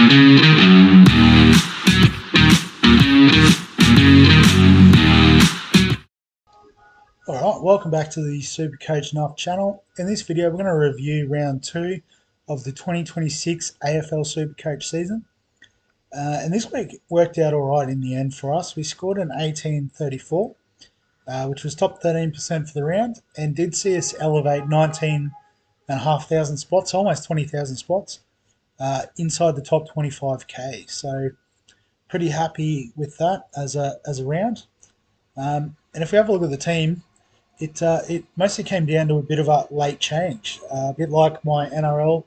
Alright, welcome back to the SuperCoach Nuff channel. In this video we're going to review round 2 of the 2026 AFL SuperCoach season. And this week worked out alright in the end for us. We scored an 18.34, which was top 13% for the round, and did see us elevate 19,500 spots, almost 20,000 spots, inside the top 25k. So pretty happy with that as a round. And if we have a look at the team, it mostly came down to a bit of a late change, a bit like my NRL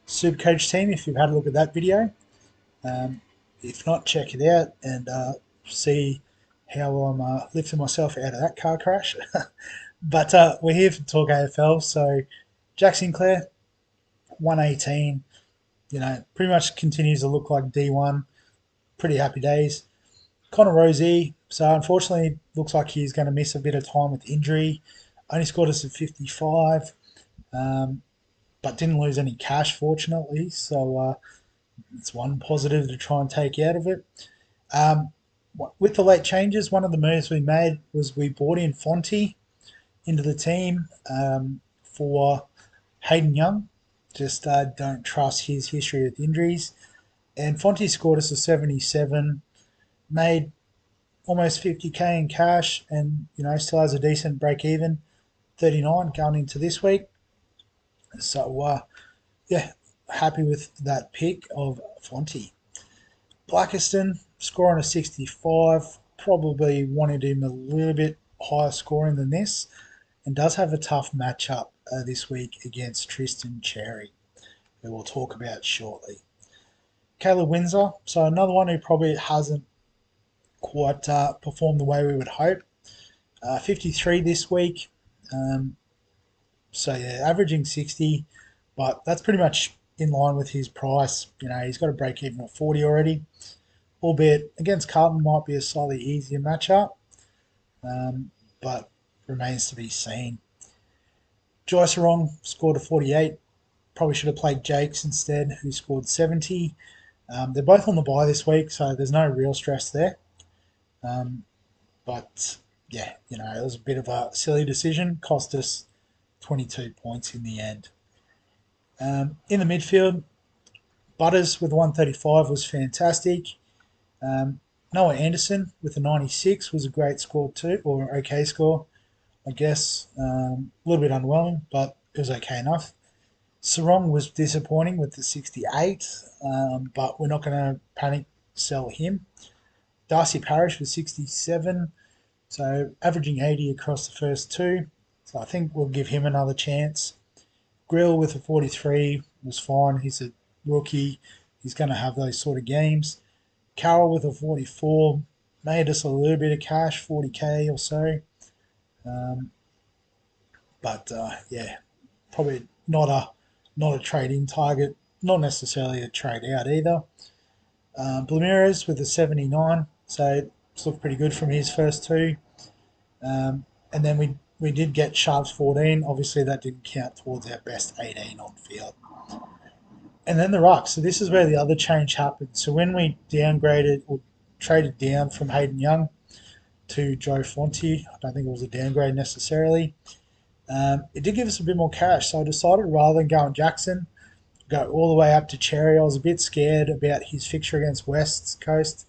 SuperCoach team. If you've had a look at that video, if not, check it out and see how I'm lifting myself out of that car crash. But we're here to talk AFL. So Jack Sinclair, 118, pretty much continues to look like D1. Pretty happy days. Connor Rosie, so unfortunately looks like he's going to miss a bit of time with injury. Only scored us at 55, but didn't lose any cash, fortunately. So it's one positive to try and take out of it. With the late changes, one of the moves we made was we brought in Fonte into the team for Hayden Young. Just don't trust his history with injuries. And Fonte scored us a 77, made almost 50k in cash, and still has a decent break even, 39 going into this week. So yeah, happy with that pick of Fonte. Blackiston scoring a 65, probably wanted him a little bit higher scoring than this, and does have a tough matchup this week against Tristan Cherry, who we'll talk about shortly. Caleb Windsor, so another one who probably hasn't quite performed the way we would hope. 53 this week. So yeah, averaging 60, but that's pretty much in line with his price. He's got a break even at 40 already, albeit against Carlton might be a slightly easier matchup, but remains to be seen. Joyce Sarong scored a 48. Probably should have played Jakes instead, who scored 70. They're both on the bye this week, so there's no real stress there. But yeah, it was a bit of a silly decision. Cost us 22 points in the end. In the midfield, Butters with 135 was fantastic. Noah Anderson with a 96 was a great score too, or okay score, I guess. A little bit underwhelming, but it was okay enough. Sarong was disappointing with the 68, but we're not going to panic sell him. Darcy Parish with 67, so averaging 80 across the first two. So I think we'll give him another chance. Grill with a 43 was fine. He's a rookie. He's going to have those sort of games. Carroll with a 44 made us a little bit of cash, 40k or so. But yeah, probably not a trade-in target. Not necessarily a trade out either. Blamirez with a 79. So it's looked pretty good from his first two. And then we did get Sharps 14. Obviously, that didn't count towards our best 18 on field. And then the ruck. So this is where the other change happened. So when we downgraded or traded down from Hayden Young to Joe Fonte, I don't think it was a downgrade necessarily. It did give us a bit more cash. So I decided rather than going Jackson, go all the way up to Cherry. I was a bit scared about his fixture against West Coast.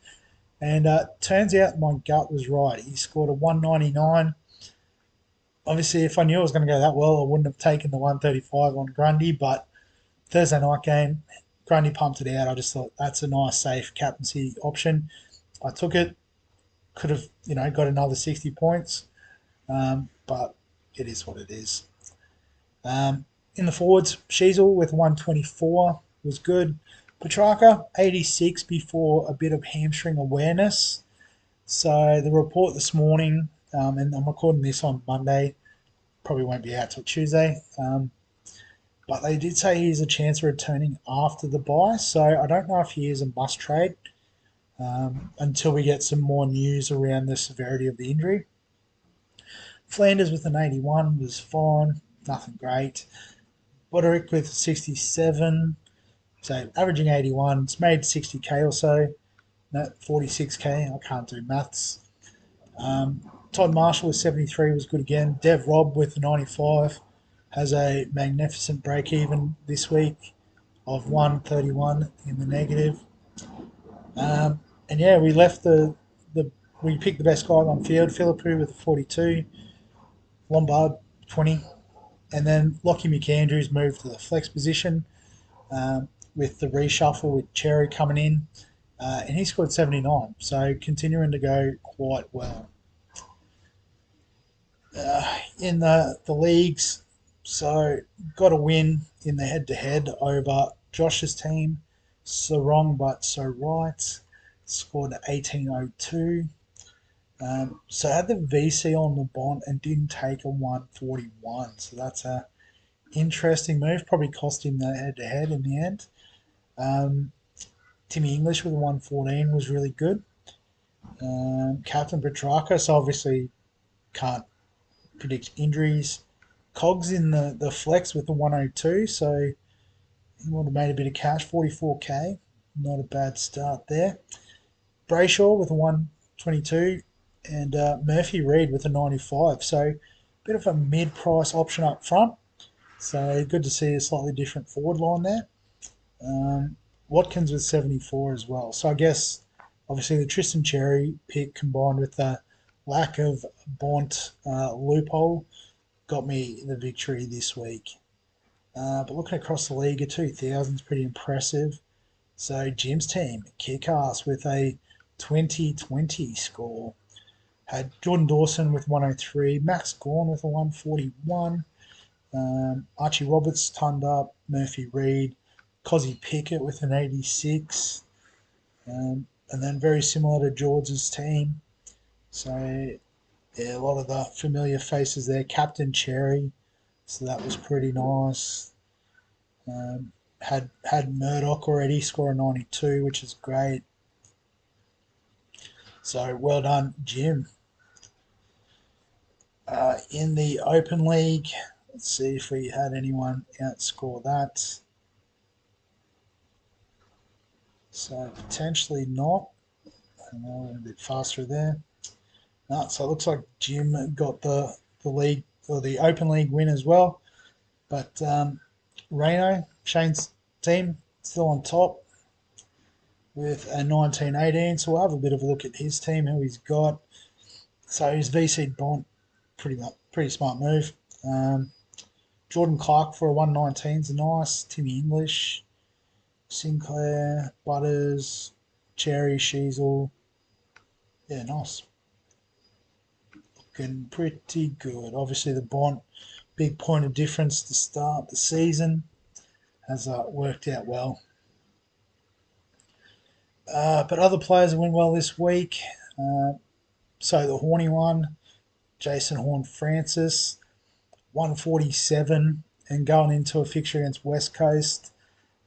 And turns out my gut was right. He scored a 199. Obviously, if I knew it was going to go that well, I wouldn't have taken the 135 on Grundy. But Thursday night game, Grundy pumped it out. I just thought that's a nice, safe captaincy option. I took it. Could have, got another 60 points. But it is what it is. In the forwards, Sheasel with 124 was good. Petrarca, 86 before a bit of hamstring awareness. So the report this morning, and I'm recording this on Monday, probably won't be out till Tuesday, but they did say he's a chance of returning after the bye. So I don't know if he is a must trade until we get some more news around the severity of the injury. Flanders with an 81 was fine, nothing great. Boderick with 67. So averaging 81, it's made 60k or so. No, 46k. I can't do maths. Todd Marshall with 73 was good again. Dev Robb with 95 has a magnificent break even this week of 131 in the negative. And yeah, we left the we picked the best guy on field, Philippou with 42, Lombard 20, and then Lockie McAndrews moved to the flex position with the reshuffle with Cherry coming in, and he scored 79, so continuing to go quite well. In the leagues, so got a win in the head to head over Josh's team, so wrong but so right, scored 1802. So had the VC on the bond and didn't take a 141. So that's a interesting move. Probably cost him the head to head in the end. Timmy English with a 114 was really good. Captain Petrakis obviously can't predict injuries. Cogs in the flex with the 102, so he would have made a bit of cash, 44k. Not a bad start there. Brayshaw with a 122 and Murphy Reed with a 95. So a bit of a mid-price option up front. So good to see a slightly different forward line there. Watkins with 74 as well. So I guess obviously the Tristan Cherry pick combined with the lack of Bont loophole got me the victory this week. But looking across the league, a 2000 is pretty impressive. So Jim's team, kick-ass with a 2020 score. Had Jordan Dawson with 103, Max Gawn with a 141, Archie Roberts turned up, Murphy Reed, Cozzy Pickett with an 86, and then very similar to George's team. So yeah, a lot of the familiar faces there. Captain Cherry, so that was pretty nice. Had Murdoch already score a 92, which is great. So well done, Jim. In the Open League, let's see if we had anyone outscore that. So potentially not. A bit faster there. No, so it looks like Jim got the league or the Open League win as well. But Reno, Shane's team, still on top with a 1918. So we'll have a bit of a look at his team, who he's got. So his VC Bont, pretty smart move. Jordan Clark for a 119 is nice. Timmy English, Sinclair, Butters, Cherry, Sheasel. Yeah, nice. Looking pretty good. Obviously, the Bont, big point of difference to start the season, has worked out well. But other players went well this week. So the horny one, Jason Horn Francis, 147, and going into a fixture against West Coast,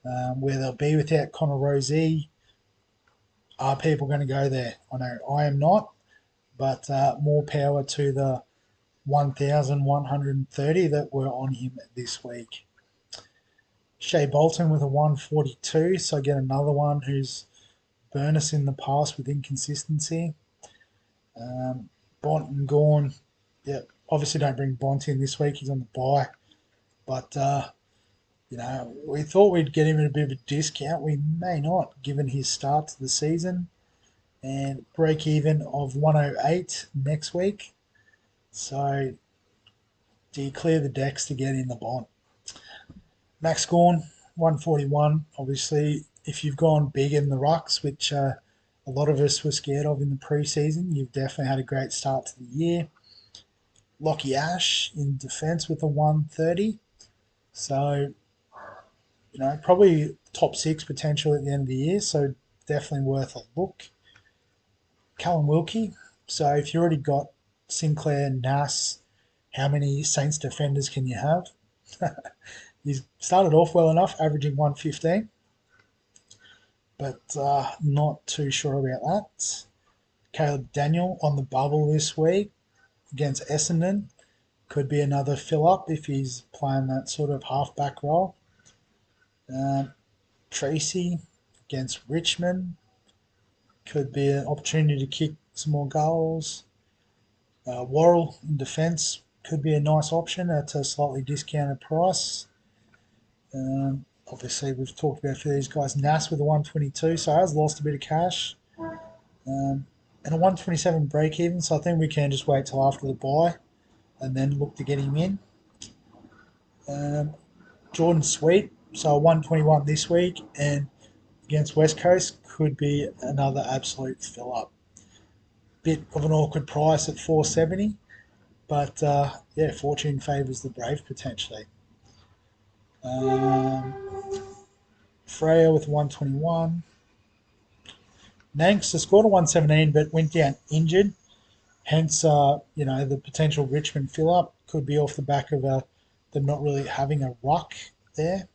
where they'll be without Connor Rosey. Are people going to go there? I know I am not, but more power to the 1,130 that were on him this week. Shea Bolton with a 142, so I get another one who's burned us in the past with inconsistency. Bont and Gawn, yeah, obviously don't bring Bont in this week. He's on the bye, but we thought we'd get him at a bit of a discount. We may not, given his start to the season, and break even of 108 next week. So do you clear the decks to get in the Bont? Max Gawn, 141. Obviously, if you've gone big in the rucks, which a lot of us were scared of in the preseason, you've definitely had a great start to the year. Lockie Ash in defence with a 130. So, probably top six potential at the end of the year. So, definitely worth a look. Callum Wilkie. So, if you already got Sinclair, Nass, how many Saints defenders can you have? He's started off well enough, averaging 115, but not too sure about that. Caleb Daniel on the bubble this week against Essendon. Could be another fill-up if he's playing that sort of half-back role. Tracy against Richmond could be an opportunity to kick some more goals. Worrell in defence could be a nice option at a slightly discounted price. Obviously, we've talked about for these guys. Nass with a 122, so has lost a bit of cash. And a 127 break even, so I think we can just wait till after the bye and then look to get him in. Jordan Sweet, so a 121 this week, and against West Coast could be another absolute fill up. Bit of an awkward price at 470, but yeah, fortune favours the brave potentially. Freya with 121. Nanks scored a 117 but went down injured. Hence, the potential Richmond fill up could be off the back of them not really having a ruck there.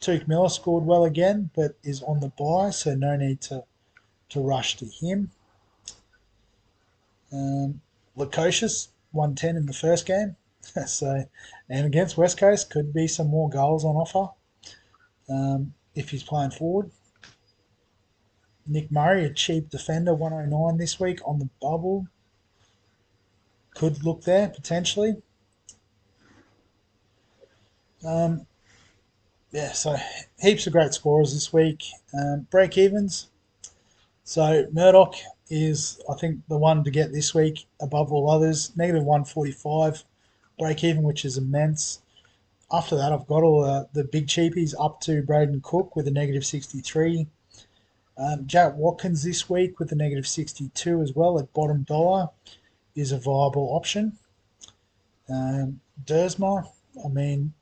Tuke Miller scored well again, but is on the bye, so no need to rush to him. Lukosius 110 in the first game, and against West Coast could be some more goals on offer if he's playing forward. Nick Murray, a cheap defender, 109 this week on the bubble. Could look there potentially. So heaps of great scorers this week. Break evens. So Murdoch is, I think, the one to get this week above all others. Negative 145 break even, which is immense. After that, I've got all the big cheapies up to Braden Cook with a negative 63. Jarrett Watkins this week with a negative 62 as well at bottom dollar is a viable option. Dersma,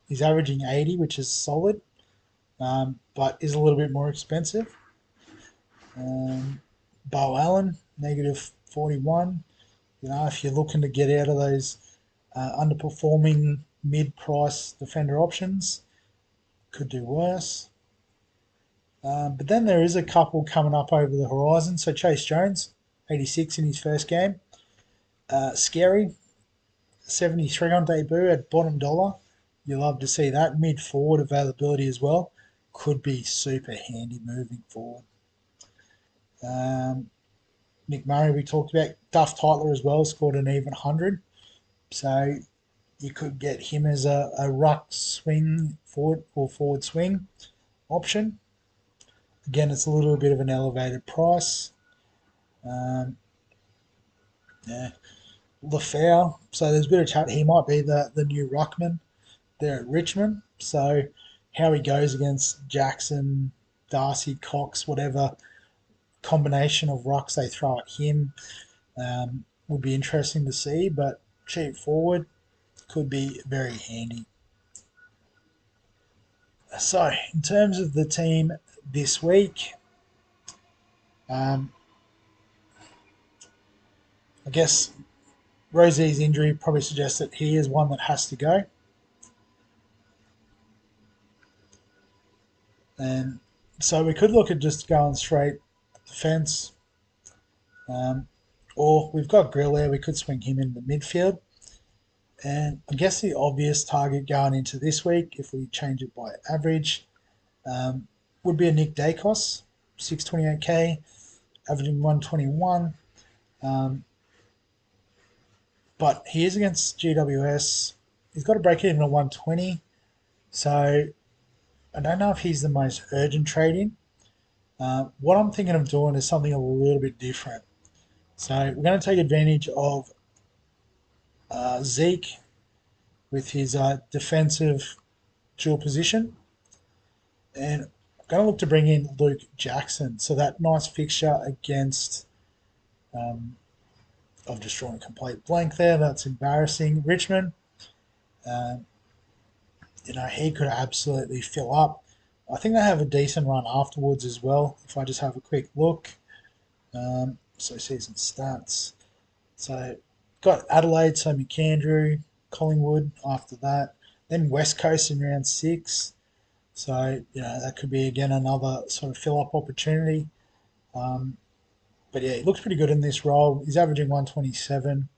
he's averaging 80, which is solid, but is a little bit more expensive. Bo Allen, negative 41. If you're looking to get out of those underperforming mid-price defender options, could do worse. But then there is a couple coming up over the horizon. So Chase Jones, 86 in his first game. Scary, 73 on debut at bottom dollar. You love to see that. Mid-forward availability as well. Could be super handy moving forward. Nick Murray we talked about. Duff Tytler as well scored an even 100. So you could get him as a ruck swing forward or forward swing option. Again, it's a little bit of an elevated price. Lafau, so there's a bit of chat. He might be the new ruckman there at Richmond. So how he goes against Jackson, Darcy, Cox, whatever combination of rucks they throw at him would be interesting to see. But cheap forward could be very handy. So in terms of the team this week, I guess Rosie's injury probably suggests that he is one that has to go. And so we could look at just going straight defence. Or we've got Grill there. We could swing him in the midfield. And I guess the obvious target going into this week, if we change it by average, would be a Nick Dacos, 628k, averaging 121. But he is against GWS. He's got a break even at 120. So I don't know if he's the most urgent trade-in. What I'm thinking of doing is something a little bit different. So we're going to take advantage of Zeke with his defensive dual position. And I'm going to look to bring in Luke Jackson. So that nice fixture against... I've just drawn a complete blank there. That's embarrassing. Richmond. He could absolutely fill up. I think they have a decent run afterwards as well. If I just have a quick look. So season stats. So got Adelaide, so McAndrew, Collingwood after that. Then West Coast in round 6. So, that could be, again, another sort of fill-up opportunity. But, yeah, he looks pretty good in this role. He's averaging 127.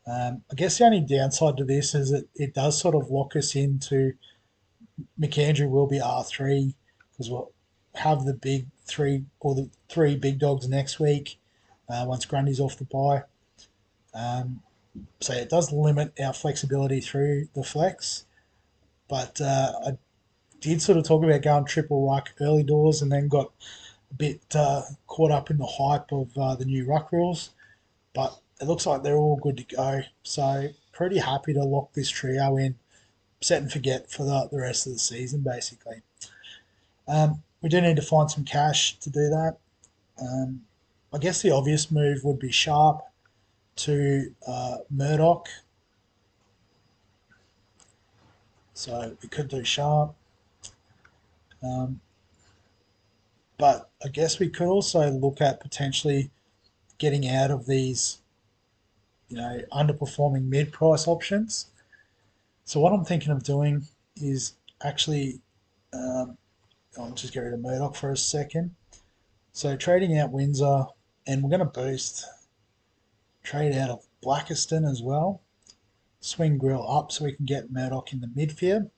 I guess the only downside to this is that it does sort of lock us into McAndrew will be R3 because we'll have the big three or the three big dogs next week once Grundy's off the bye. So it does limit our flexibility through the flex. But I did sort of talk about going triple ruck early doors and then got a bit caught up in the hype of the new ruck rules. But it looks like they're all good to go. So pretty happy to lock this trio in, set and forget for the rest of the season, basically. We do need to find some cash to do that. I guess the obvious move would be Sharp to Murdoch. So we could do Sharp. But I guess we could also look at potentially getting out of these, underperforming mid-price options. So what I'm thinking of doing is actually, I'll just get rid of Murdoch for a second. So trading out Windsor, and we're going to boost trade out of Blackiston as well. Swing Grill up so we can get Murdoch in the midfield.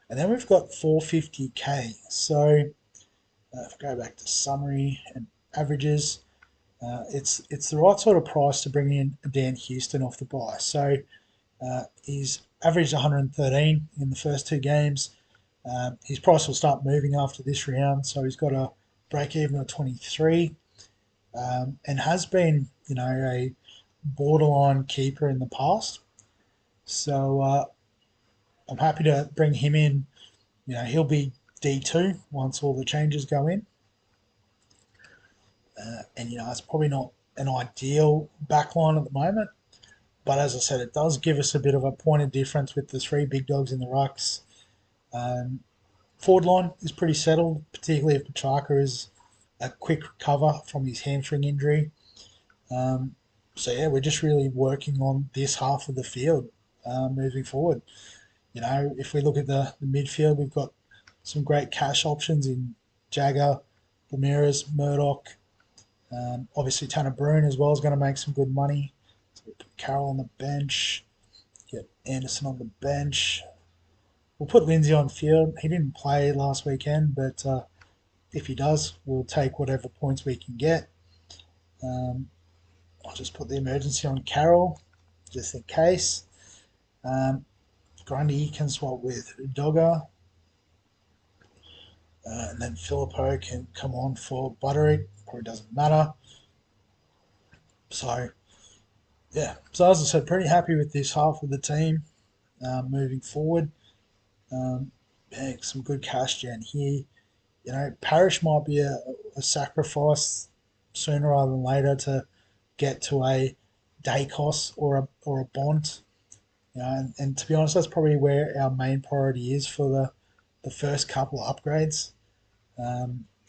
And then we've got 450k. So if I go back to summary and averages, it's the right sort of price to bring in Dan Houston off the bye. So he's averaged 113 in the first two games. His price will start moving after this round, so he's got a break even of 23, and has been, a borderline keeper in the past. So I'm happy to bring him in. He'll be D2 once all the changes go in. And it's probably not an ideal backline at the moment, but as I said, it does give us a bit of a point of difference with the three big dogs in the rucks. Forward line is pretty settled, particularly if Petrarca is a quick recover from his hamstring injury. So yeah, we're just really working on this half of the field moving forward. If we look at the midfield, we've got some great cash options in Jagger, Ramirez, Murdoch. Obviously, Tanner Bruin as well is going to make some good money. So we put Carroll on the bench, get Anderson on the bench. We'll put Lindsay on field. He didn't play last weekend, but if he does, we'll take whatever points we can get. I'll just put the emergency on Carroll, just in case. Grundy can swap with Dogger. And then Filippo can come on for Butterick. Probably doesn't matter. So, yeah. So, as I said, pretty happy with this half of the team moving forward. Some good cash gen here. Parrish might be a sacrifice sooner rather than later to get to a Dacos or a Bont. And to be honest, that's probably where our main priority is for the first couple of upgrades.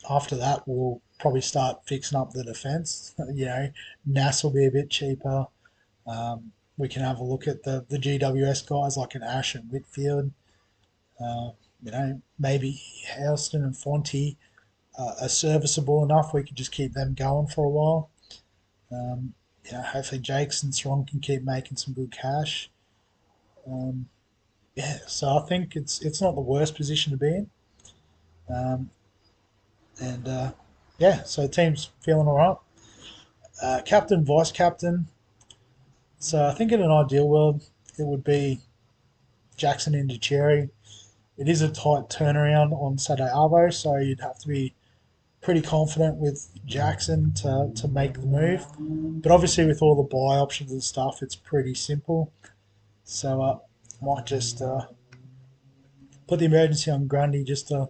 After that, we'll probably start fixing up the defence. Nass will be a bit cheaper. We can have a look at the GWS guys like an Ash and Whitfield. Maybe Houston and Fonte are serviceable enough. We could just keep them going for a while. Hopefully Jakes and Strong can keep making some good cash. So I think it's not the worst position to be in. So the team's feeling all right. Captain, vice captain. So I think in an ideal world, it would be Jackson into Cherry. It is a tight turnaround on Saturday Arvo, so you'd have to be pretty confident with Jackson to make the move. But obviously, with all the buy options and stuff, it's pretty simple. So I might just put the emergency on Grundy just to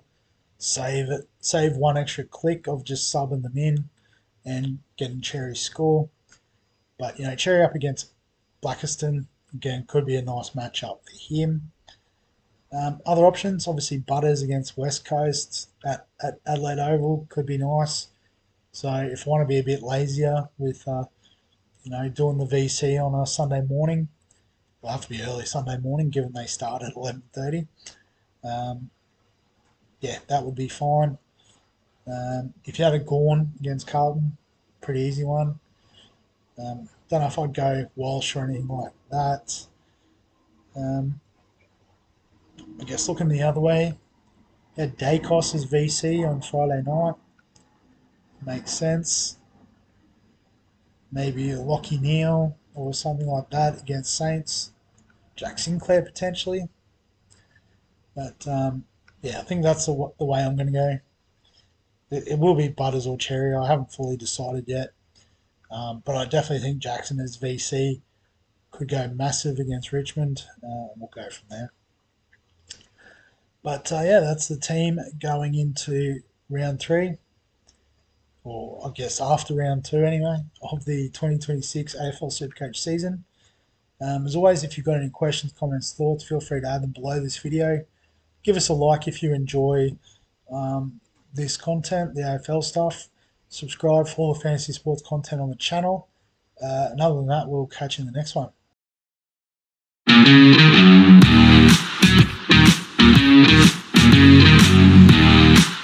save one extra click of just subbing them in and getting Cherry's score. But Cherry up against Blackiston again could be a nice matchup for him. Other options, obviously Butters against West Coast at Adelaide Oval could be nice. So if I want to be a bit lazier with doing the VC on a Sunday morning, it'll have to be early Sunday morning given they start at 11:30. That would be fine. If you had a Gorn against Carlton, pretty easy one. Don't know if I'd go Walsh or anything like that. I guess looking the other way, had Dacos as VC on Friday night. Makes sense. Maybe a Lockie Neal or something like that against Saints. Jack Sinclair potentially. But yeah, I think that's the way I'm going to go. It will be Butters or Cherry. I haven't fully decided yet. But I definitely think Jackson as VC could go massive against Richmond. We'll go from there. But yeah, that's the team going into round three, or I guess after round two anyway, of the 2026 AFL SuperCoach season. As always, if you've got any questions, comments, thoughts, feel free to add them below this video. Give us a like if you enjoy this content, the AFL stuff. Subscribe for all the fantasy sports content on the channel. And other than that, we'll catch you in the next one.